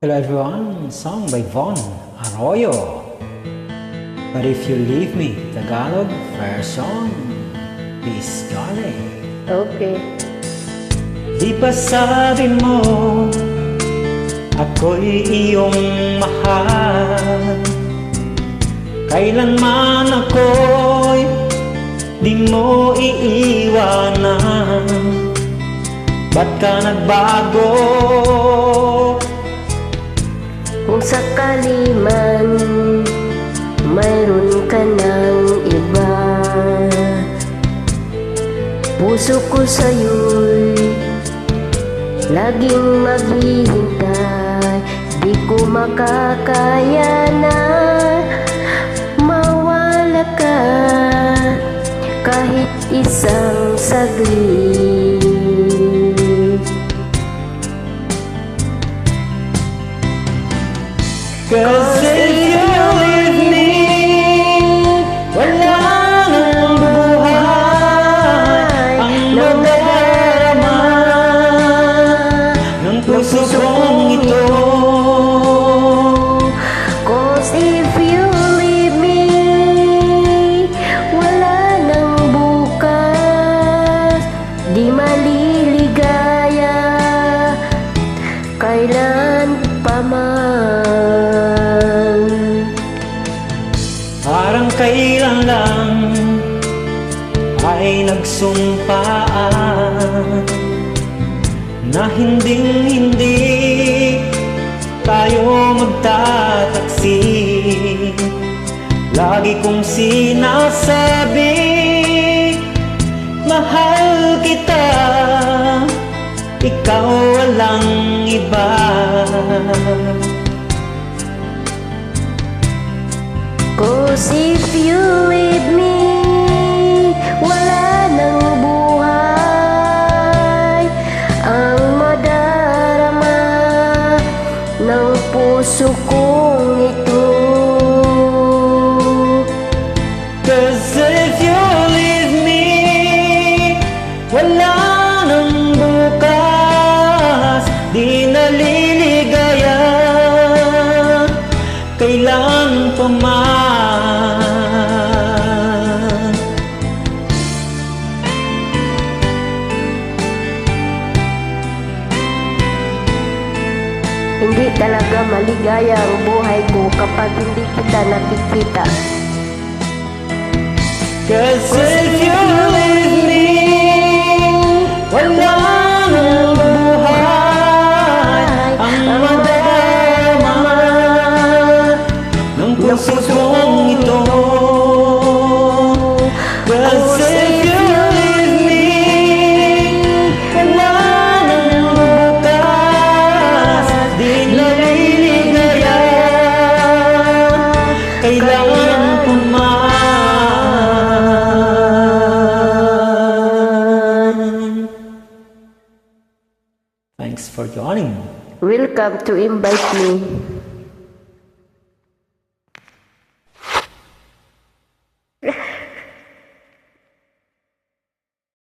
Hello everyone, song by Von Arroyo. But if you leave me, Tagalog version, please Charlie. Okay. Di ba sabi mo, ako'y iyong mahal? Kailanman ako'y di mo iiwanan. Ba't ka nagbago? Kung sakali man mayroon ka ng iba, puso ko sa'yo'y laging maghihintay. Di ko makakaya na mawala ka kahit isang saglit. Cause if you leave me, wala nang buhay ang madarama ng puso kong ito. Cause if you leave me, wala nang bukas, di maliligaya kailan pa man. Parang kailan lang ay nagsumpaan na hindi tayo magtataksi. Lagi kong sinasabi, mahal kita, ikaw walang iba. Cause if you leave me, wala nang buhay ang madarama ng puso kong ito. Cause if you leave me, wala nang bukas, di naliligaya kailan pa man. Hindi talaga maligaya ang buhay ko kapag hindi kita nakikita. Cause if you leave me, wala nang buhay ang madarama ng puso kong ito. Cause if you leave me, wala nang bukas, di naliligaya kailangan pa man. Thanks for joining. Welcome to invite me.